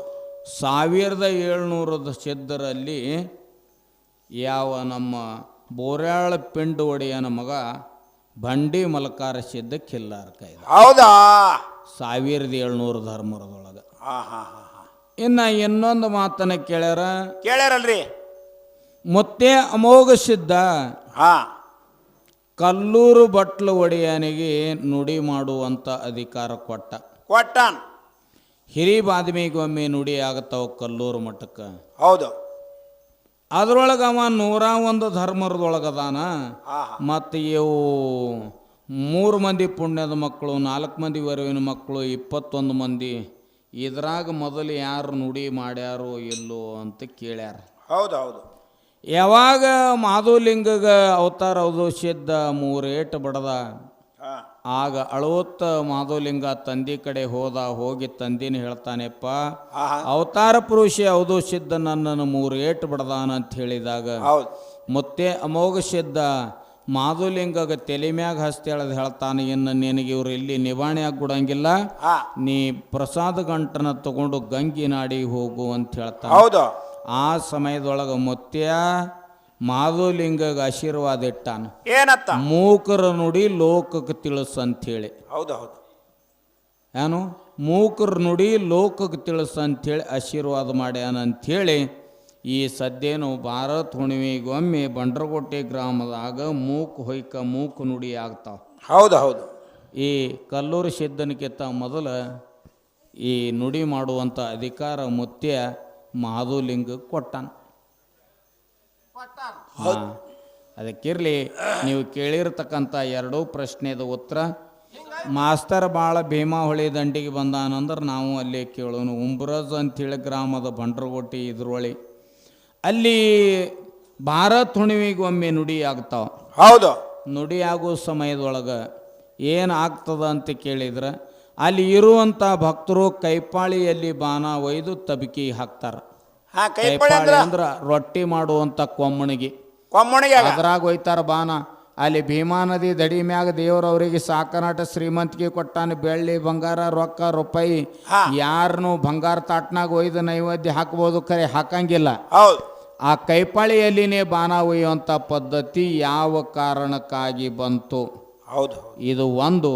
1700 ಸಿದ್ಧರಲ್ಲಿ ಯಾವ ನಮ್ಮ ಬೋರ್ಯಾಳ ಪಿಂಡು ಒಡೆಯನ ಮಗ ಬಂಡಿ ಮಲಕಾರ ಸಿದ್ಧ ಖಿಲ್ಲಾರ ಕೈದ. ಹೌದಾ 1700 ಧರ್ಮರದೊಳಗೆ. ಹಾ ಹಾ ಹಾ ಇನ್ನು ಇನ್ನೊಂದು ಮಾತನ್ನ ಕೇಳ್ಯಾರಲ್ರಿ. ಮುತ್ತೆ ಅಮೋಘ ಸಿದ್ಧ ಹಾ ಕಲ್ಲೂರು ಬಟ್ಲ ಒಡೆಯನಿಗೆ ನುಡಿ ಮಾಡುವಂಥ ಅಧಿಕಾರ ಕೊಟ್ಟಾನ್. ಹಿರಿ ಬಾದ್ಮಿಗೊಮ್ಮೆ ನುಡಿ ಆಗತ್ತಾವ ಕಲ್ಲೂರು ಮಠಕ್ಕೆ. ಹೌದು ಅದರೊಳಗೆ ಅವ 101 ಧರ್ಮರದೊಳಗದಾನ. ಮತ್ತು ಇವು 3 ಮಂದಿ ಪುಣ್ಯದ ಮಕ್ಕಳು, 4 ಮಂದಿ ವರವಿನ ಮಕ್ಕಳು, 21 ಮಂದಿ. ಇದ್ರಾಗ ಮೊದಲು ಯಾರು ನುಡಿ ಮಾಡ್ಯಾರೋ ಇಲ್ಲೋ ಅಂತ ಕೇಳ್ಯಾರ. ಹೌದು ಹೌದು ಯಾವಾಗ ಮಾಧುಲಿಂಗಗ ಅವತಾರ ಅವಧೋಷಿದ್ದ 3 ಏಟು ಬಡದ, ಆಗ ಅಳುವತ್ತ ಮಾಧುಲಿಂಗ ತಂದಿ ಕಡೆ ಹೋಗಿ ತಂದಿನ ಹೇಳ್ತಾನೆಪ್ಪ, ಅವತಾರ ಪುರುಷ ಅವಧೋಷಿದ್ದ ನನ್ನನ್ನು 3 ಏಟು ಬಡದಾನ ಅಂತ ಹೇಳಿದಾಗ ಮತ್ತೆ ಅಮೋಘ ಸಿದ್ಧ ಮಾಧುಲಿಂಗಗ ತಲೆ ಮ್ಯಾಗ ಹಸ್ತಿ ಎಳೆದು ಹೇಳ್ತಾನೆ, ಇನ್ನು ನಿನಗೆ ಇವ್ರು ಇಲ್ಲಿ ನಿವಾರಣೆ ಆಗ್ಬಿಡಂಗಿಲ್ಲ, ನೀ ಪ್ರಸಾದ ಗಂಟನ ತಗೊಂಡು ಗಂಗಿ ನಾಡಿ ಹೋಗು ಅಂತ ಹೇಳ್ತಾನೆ. ಆ ಸಮಯದೊಳಗೆ ಮುತ್ಯ ಮಾಧುಲಿಂಗಗ ಆಶೀರ್ವಾದ ಇಟ್ಟಾನ, ಏನತ್ತ ಮೂಕರ ನುಡಿ ಲೋಕಕ್ಕೆ ತಿಳಿಸು ಅಂಥೇಳಿ. ಏನು ಮೂಕರ ನುಡಿ ಲೋಕಕ್ಕೆ ತಿಳಿಸು ಅಂಥೇಳಿ ಆಶೀರ್ವಾದ ಮಾಡ್ಯಾನ ಅಂಥೇಳಿ ಈ ಸದ್ಯನು ಭಾರತ್ ಹುಣ್ಣಿಮೆಗೊಮ್ಮೆ ಬಂಡ್ರಗೋಟೆ ಗ್ರಾಮದಾಗ ಮೂಕು ನುಡಿ ಆಗ್ತಾವ. ಹೌದು ಈ ಕಲ್ಲೂರು ಸಿದ್ಧನಕ್ಕಿಂತ ಮೊದಲು ಈ ನುಡಿ ಮಾಡುವಂಥ ಅಧಿಕಾರ ಮುತ್ಯ ಮಾಧುಲಿಂಗ ಕೊಟ್ಟಾನ. ಅದಕ್ಕಿರಲಿ, ನೀವು ಕೇಳಿರ್ತಕ್ಕಂಥ 2 ಪ್ರಶ್ನೆದ ಉತ್ತರ. ಮಾಸ್ತರ್ ಭಾಳ ಭೀಮಾ ಹೊಳಿ ದಂಡಿಗೆ ಬಂದಾನಂದ್ರೆ ನಾವು ಅಲ್ಲೇ ಕೇಳೋನು. ಉಂಬ್ರಜ್ ಅಂಥೇಳಿ ಗ್ರಾಮದ ಬಂಡ್ರಗೋಟಿ ಇದ್ರೊಳಿ ಅಲ್ಲಿ ಭಾರತ್ ಹುಣ್ಣಿಮೆಗೊಮ್ಮೆ ನುಡಿ ಆಗ್ತಾವ. ಹೌದು ನುಡಿ ಆಗೋ ಸಮಯದೊಳಗೆ ಏನು ಆಗ್ತದ ಅಂತ ಕೇಳಿದ್ರೆ ಅಲ್ಲಿ ಇರುವಂಥ ಭಕ್ತರು ಕೈಪಾಳಿಯಲ್ಲಿ ಬಾನ ಒಯ್ದು ತಬಕಿ ಹಾಕ್ತಾರೆ. ಕೈಪಾಳಿ ಅಂದ್ರೆ ರೊಟ್ಟಿ ಮಾಡುವಂಥ ಕೊಮ್ಮಣಿಗೆ ಅದ್ರಾಗ ಒಯ್ತಾರ ಬಾನ. ಅಲ್ಲಿ ಭೀಮಾ ನದಿ ದಡಿ ಮ್ಯಾಗ ದೇವರವರಿಗೆ ಸಾಕನಾಟ ಶ್ರೀಮಂತಿಗೆ ಕೊಟ್ಟಾನ. ಬೆಳ್ಳಿ ಬಂಗಾರ ರೊಕ್ಕ ರೂಪಾಯಿ ಯಾರನ್ನು ಬಂಗಾರ ತಾಟ್ನಾಗ ಒಯ್ದು ನೈವೇದ್ಯ ಹಾಕ್ಬೋದು, ಖರೆ ಹಾಕಂಗಿಲ್ಲ. ಆ ಕೈಪಾಳಿಯಲ್ಲಿನೇ ಬಾನ ಒಯ್ಯುವಂಥ ಪದ್ಧತಿ ಯಾವ ಕಾರಣಕ್ಕಾಗಿ ಬಂತು? ಇದು ಒಂದು.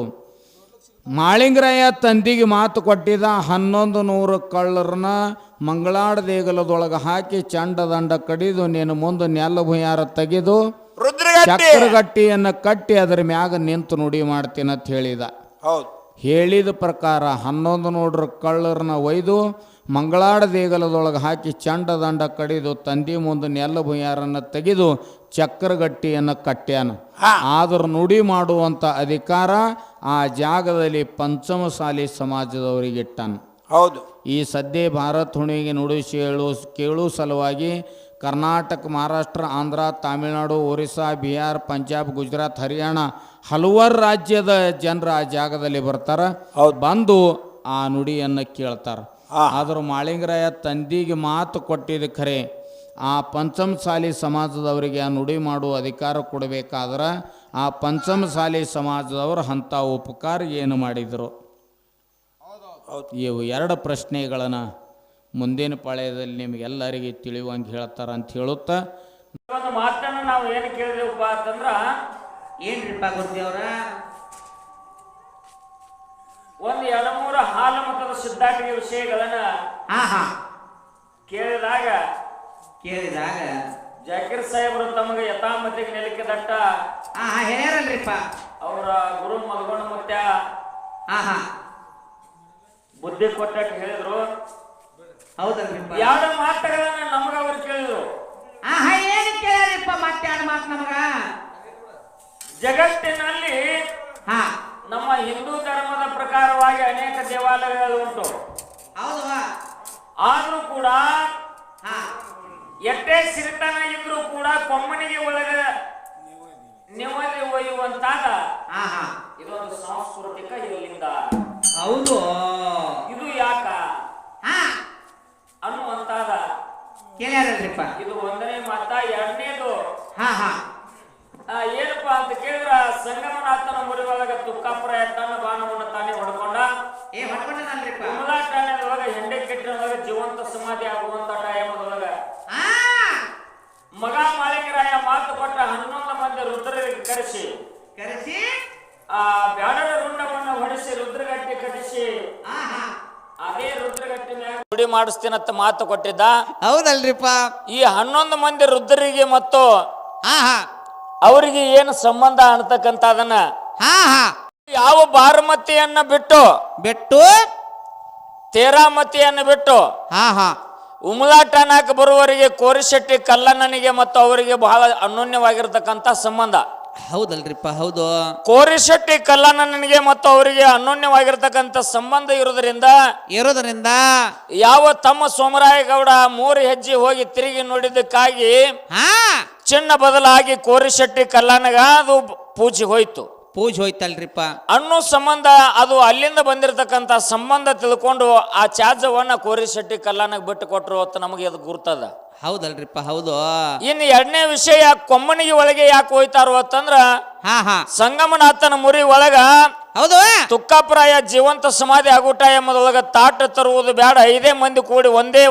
ಮಾಳಿಂಗರಾಯ ತಂದಿಗೆ ಮಾತು ಕೊಟ್ಟಿದ್ದ 1100 ಕಳ್ಳರನ್ನ ಮಂಗಳಾಡ ದೇಗಲದೊಳಗೆ ಹಾಕಿ ಚಂಡದಂಡ ಕಡಿದು ನೀನು ಮುಂದೆ ನೆಲ್ಲ ಭುಯಾರ ತೆಗೆದು ಚಕ್ರಗಟ್ಟಿಯನ್ನು ಕಟ್ಟಿ ಅದರ ಮ್ಯಾಗ ನಿಂತು ನುಡಿ ಮಾಡ್ತೀನಿ ಅಂತ ಹೇಳಿದ. ಹೇಳಿದ ಪ್ರಕಾರ 1100 ಕಳ್ಳರನ್ನ ಒಯ್ದು ಮಂಗಳಾಡ ದೇಗಲದೊಳಗೆ ಹಾಕಿ ಚಂಡದಂಡ ಕಡಿದು ತಂದಿ ಮುಂದೆ ನೆಲ್ಲ ಭುಯಾರನ್ನು ತೆಗೆದು ಚಕ್ರಗಟ್ಟಿಯನ್ನು ಕಟ್ಟ್ಯಾನ. ಆದರೂ ನುಡಿ ಮಾಡುವಂಥ ಅಧಿಕಾರ ಆ ಜಾಗದಲ್ಲಿ ಪಂಚಮಸಾಲಿ ಸಮಾಜದವರಿಗೆ ಇಟ್ಟಾನ. ಈ ಸದ್ಯ ಭಾರತ್ ಹುಣ್ಣಿಮೆಗೆ ನುಡಿಸಿ ಕೇಳು ಸಲುವಾಗಿ ಕರ್ನಾಟಕ, ಮಹಾರಾಷ್ಟ್ರ, ಆಂಧ್ರ, ತಮಿಳುನಾಡು, ಒರಿಸ್ಸಾ, ಬಿಹಾರ್, ಪಂಜಾಬ್, ಗುಜರಾತ್, ಹರಿಯಾಣ ಹಲವಾರು ರಾಜ್ಯದ ಜನರು ಆ ಜಾಗದಲ್ಲಿ ಬರ್ತಾರೆ. ಬಂದು ಆ ನುಡಿಯನ್ನು ಕೇಳ್ತಾರೆ. ಆದರೂ ಮಾಳಿಂಗರಾಯ ತಂದಿಗೆ ಮಾತು ಕೊಟ್ಟಿದ್ದ ಖರೆ ಆ ಪಂಚಮಸಾಲಿ ಸಮಾಜದವರಿಗೆ ಆ ನುಡಿ ಮಾಡುವ ಅಧಿಕಾರ ಕೊಡಬೇಕಾದ್ರೆ ಆ ಪಂಚಮಸಾಲಿ ಸಮಾಜದವರು ಅಂಥ ಉಪಕಾರ ಏನು ಮಾಡಿದರು? ಹೌದು. ಇವು ಎರಡು ಪ್ರಶ್ನೆಗಳನ್ನು ಮುಂದಿನ ಪಾಳ್ಯದಲ್ಲಿ ನಿಮಗೆಲ್ಲರಿಗೆ ತಿಳಿಯುವಂಗೆ ಹೇಳ್ತಾರ ಅಂತ ಹೇಳುತ್ತಾ ಒಂದು ಮಾತನ್ನ ನಾವು ಏನು ಕೇಳಿದೆವಪ್ಪ ಅಂತಂದ್ರ ಏನ್ರಿಪ್ಪ ಗುರುದೇವ್ರ ಒಂದು ಎರಡು ಮೂರು ಹಾಲು ಮತದ ಸಿದ್ಧಾಟಿಕೆ ವಿಷಯಗಳನ್ನ ಹಾ ಹಾ ಕೇಳಿದಾಗ ಕೇಳಿದಾಗ ಜಾಕೀರ್ ಸಾಹೇಬರು ತಮಗೆ ಯಥಾಮತಿಗೆ ನೆಲಕ್ಕೆ ದಟ್ಟ ಹಾ ಹಾ ಹೇಳ್ಯಾರಲ್ರಿಪ್ಪ ಅವರ ಗುರು ಮಲ್ಗೊಂಡ ಮುತ್ಯ ಹಾ ಹಾ ಬುದ್ಧಿ ಕೊಟ್ಟಕ್ಕೆ ಹೇಳಿದ್ರು. ಹೌದಲ್ರಿಪ್ಪ ಎರಡು ಮಾತುಗಳನ್ನ ನಮಗ ಅವ್ರು ಕೇಳಿದ್ರು. ಹಾ ಹಾ ಏನು ಕೇಳ್ಯಾರಿಪ್ಪ ಮತ್ತೆ ಎರಡು ಮಾತು ನಮಗ ಜಗತ್ತಿನಲ್ಲಿ ಹಾ ನಮ್ಮ ಹಿಂದೂ ಧರ್ಮದ ಪ್ರಕಾರವಾಗಿ ಅನೇಕ ದೇವಾಲಯಗಳು ಉಂಟು. ಹೌದು ಆದ್ರೂ ಕೂಡ ಹಾ ಎಷ್ಟೇ ಸಿರಿತನ ಇದ್ರೂ ಕೂಡ ಕೊಮ್ಮನಿಗೆ ಒಳಗ ನೆಮ್ಮದಿ ಒಯ್ಯುವಂತಾದ ಹಾ ಹಾ ಇದೊಂದು ಸಾಂಸ್ಕೃತಿಕ ಇಲ್ಲಿಂದ ಹೌದು ಇದು ಯಾಕ ಹಾ ಅನ್ನುವಂತಾದ ಕೇಳ್ಯಾರಲ್ರಿಪ್ಪ ಇದು ಒಂದನೇ ಮಾತ. ಎರಡನೇದು ಹಾ ಹಾ ಏನಪ್ಪಾ ಅಂತ ಕೇಳಿದ್ರ ಸಂಗಮನಾಥನ ಮುರಿ ಒಳಗ ತುಕ್ಕಾಪುರ ತನ್ನ ಬಾಣವನ್ನು ತಾನೇ ಹೊಡ್ಕೊಂಡ. ಏ ಹೊಡ್ಕೊಂಡಲ್ರಿಪ್ಪ ಕಮಲಾ ಠಾಣೆದೊಳಗ ಹೆಂಡೆ ಕೆಟ್ಟಿನೊಳಗ ಜೀವಂತ ಸಮಾಧಿ ಆಗುವಂತ ಟೈಮದೊಳಗ ಹಾ ಮಗ ಮಾಳಿಕರಾಯ ಮಾತು ಕೊಟ್ಟ 11 ಮಂದಿ ರುದ್ರರಿಗೆ ಕರೆಸಿ ಕರೆಸಿ ಆ ಬ್ಯಾಡರ ರುಂಡವನ್ನು ಹೊಡಿಸಿ ರುದ್ರಗಟ್ಟಿ ಕಟ್ಟಿಸಿ ಹಾ ಹಾ ಅದೇ ರುದ್ರಗಟ್ಟಿ ಮ್ಯಾಗ ಗುಡಿ ಮಾಡಿಸ್ತೀನಂತ ಮಾತು ಕೊಟ್ಟಿದ್ದ. ಹೌದಲ್ರಿಪ್ಪ ಈ 11 ಮಂದಿ ರುದ್ರರಿಗೆ ಮತ್ತು ಹಾ ಹಾ ಅವರಿಗೆ ಏನು ಸಂಬಂಧ ಅನ್ನತಕ್ಕಂತ ಅದನ್ನ ಹಾ ಹಾ ಯಾವ ಬಾರಮತಿಯನ್ನ ಬಿಟ್ಟು ಬಿಟ್ಟು ತೇರಾಮತಿಯನ್ನು ಬಿಟ್ಟು ಹಾ ಹಾ ಉಮಲಾಟನಾಕ ಬರುವವರಿಗೆ ಕೋರಿಶೆಟ್ಟಿ ಕಲ್ಲಣ್ಣನಿಗೆ ಮತ್ತು ಅವರಿಗೆ ಬಹಳ ಅನ್ಯೋನ್ಯವಾಗಿರ್ತಕ್ಕಂಥ ಸಂಬಂಧ. ಹೌದಲ್ರಿಪ್ಪ ಹೌದು ಕೋರಿಶೆಟ್ಟಿ ಕಲ್ಲಣ್ಣನಿಗೆ ಮತ್ತು ಅವರಿಗೆ ಅನ್ಯೋನ್ಯವಾಗಿರ್ತಕ್ಕಂಥ ಸಂಬಂಧ ಇರುವುದರಿಂದ ಯಾವ ತಮ್ಮ ಸೋಮರಾಯ ಗೌಡ 3 ಹೆಜ್ಜೆ ಹೋಗಿ ತಿರುಗಿ ನೋಡಿದ್ದಕ್ಕಾಗಿ ಹಾ ಚಿನ್ನ ಬದಲಾಗಿ ಕೋರಿಶೆಟ್ಟಿ ಕಲ್ಲಣ್ಣಗ ಅದು ಪೂಜೆ ಹೋಯ್ತು. ಪೂಜೆ ಹೋಯ್ತಲ್ರಿಪ್ಪ ಅನ್ನೋ ಸಂಬಂಧ ಅದು ಅಲ್ಲಿಂದ ಬಂದಿರತಕ್ಕಂತ ಸಂಬಂಧ ತಿಳ್ಕೊಂಡು ಆ ಚಾರ್ಜವನ್ನ ಕೋರಿಶೆಟ್ಟಿ ಕಲ್ಲಣ್ಣಗೆ ಬಿಟ್ಟು ಕೊಟ್ಟರು ಅಂತ ನಮಗೆ ಅದು ಗುರ್ತದ. ಹೌದಲ್ರಿಪ್ಪ ಹೌದು ಇನ್ನು ಎರಡನೇ ವಿಷಯ ಕೊಮ್ಮನಿಗೆ ಒಳಗೆ ಯಾಕೆ ಹೋಯ್ತಾರೋ ಅಂತಂದ್ರ ಹಾ ಹಾ ಸಂಗಮನಾಥನ ಮುರಿ ಒಳಗ ಹೌದು ತುಕ್ಕಾಪುರಾಯ ಜೀವಂತ ಸಮಾಧಿ ಆಗುಟ ಎಂಬುದೊಳಗ ತಾಟ ತರುವುದು ಬೇಡ, 5 ಮಂದಿ ಕೂಡಿ ಒಂದೇ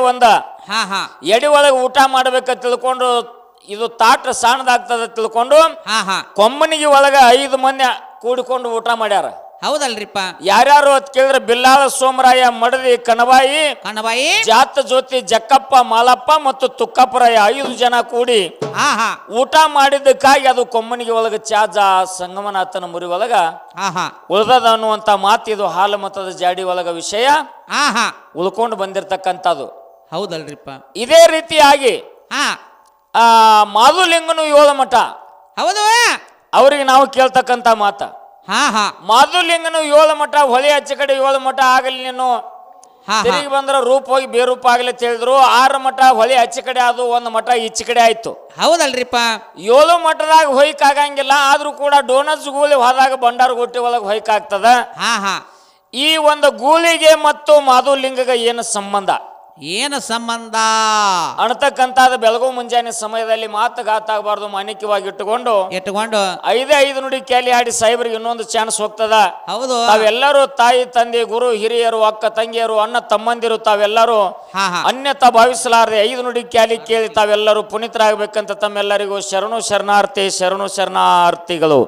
ಹಾ ಹಾ ಎಡಿ ಒಳಗೆ ಊಟ ಮಾಡ್ಬೇಕಂತ ತಿಳ್ಕೊಂಡು ಇದು ತಾಟ ಸಣ್ಣದಾಗ್ತದ ತಿಳ್ಕೊಂಡು ಹಾ ಹಾ ಕೊಮ್ಮನಿಗೆ ಒಳಗ 5 ಮಂದಿ ಕೂಡಿಕೊಂಡು ಊಟ ಮಾಡ್ಯಾರ. ಹೌದಲ್ರಿಪ್ಪ ಯಾರ್ಯಾರು ಅಂತ ಕೇಳಿದ್ರೆ ಬಿಲ್ಲಾಳ ಸೋಮರಾಯ, ಮಡದಿ ಕಣಬಾಯಿ ಜಾತ ಜ್ಯೋತಿ, ಜಕ್ಕಪ್ಪ, ಮಾಲಪ್ಪ ಮತ್ತು ತುಕ್ಕಪ್ಪರಾಯ 5 ಜನ ಕೂಡಿ ಹಾ ಹಾ ಊಟ ಮಾಡಿದ್ದಕ್ಕಾಗಿ ಅದು ಕೊಮ್ಮನಿಗೆ ಒಳಗ ಚಾಜ ಸಂಗಮನಾಥನ ಮುರಿ ಒಳಗ ಹಾ ಹಾ ಉಳ್ದದ ಅನ್ನುವಂತ ಮಾತು ಇದು ಹಾಲು ಮತದ ಜಾಡಿ ಒಳಗ ವಿಷಯ ಹಾ ಹಾ ಉಳ್ಕೊಂಡು ಬಂದಿರತಕ್ಕಂಥದ್ದು. ಹೌದಲ್ರಿಪ್ಪ ಇದೇ ರೀತಿಯಾಗಿ ಹಾ ಮಾಧುಲಿಂಗನು 7 ಮಠ ಹೌದು ಅವ್ರಿಗೆ ನಾವು ಕೇಳ್ತಕ್ಕಂತ ಮಾತ. ಹಾ ಹಾ ಮಾಧುಲಿಂಗನು 7 ಮಠ, ಹೊಳೆ ಆಚೆ ಕಡೆ 7 ಮಠ ಆಗಲಿ, ನೀನು ತಿರುಗಿ ಬಂದ್ರ ರೂಪ ಹೋಗಿ ಬೇರೂಪ ಆಗಲಿ ಅಂತ ಹೇಳಿದ್ರು. 6 ಮಠ ಹೊಳೆ ಆಚೆ ಕಡೆ ಅದು, 1 ಮಠ ಈಚೆ ಕಡೆ ಆಯ್ತು. ಹೌದಲ್ರಿಪ್ಪ 7 ಮಠದಾಗ ಹೊಯ್ಕ್ ಆಗಂಗಿಲ್ಲ, ಆದ್ರೂ ಕೂಡ ಡೋನಸ್ ಗೂಳಿ ಹೋದಾಗ ಬಂಡಾರ ಗುಟ್ಟಿ ಒಳಗೆ ಹೊಯ್ಕ್ ಆಗ್ತದ. ಹಾ ಹಾ ಈ ಒಂದು ಗೂಳಿಗೆ ಮತ್ತು ಮಾಧುಲಿಂಗಗೆ ಏನು ಸಂಬಂಧ ಅನ್ನತಕ್ಕಂತಾದ ಬೆಳಗು ಮುಂಜಾನೆ ಸಮಯದಲ್ಲಿ ಮಾತುಗಾತಾಗಬಾರ್ದು, ಮಾಣಿಕ್ಯವಾಗಿ ಇಟ್ಟುಕೊಂಡು 5 ನುಡಿ ಕ್ಯಾಲಿ ಆಡಿ ಸಾಹೇಬರಿಗೆ ಇನ್ನೊಂದು ಚಾನ್ಸ್ ಹೋಗ್ತದ. ಹೌದು ತಾವೆಲ್ಲರೂ ತಾಯಿ ತಂದೆ ಗುರು ಹಿರಿಯರು ಅಕ್ಕ ತಂಗಿಯರು ಅಣ್ಣ ತಮ್ಮಂದಿರು ತಾವೆಲ್ಲರೂ ಅನ್ಯತಾ ಭಾವಿಸಲಾರದೆ 5 ನುಡಿ ಕ್ಯಾಲಿ ಕೇಳಿ ತಾವೆಲ್ಲರೂ ಪುನೀತರಾಗಬೇಕಂತ ತಮ್ಮೆಲ್ಲರಿಗೂ ಶರಣು ಶರಣಾರ್ಥಿಗಳು.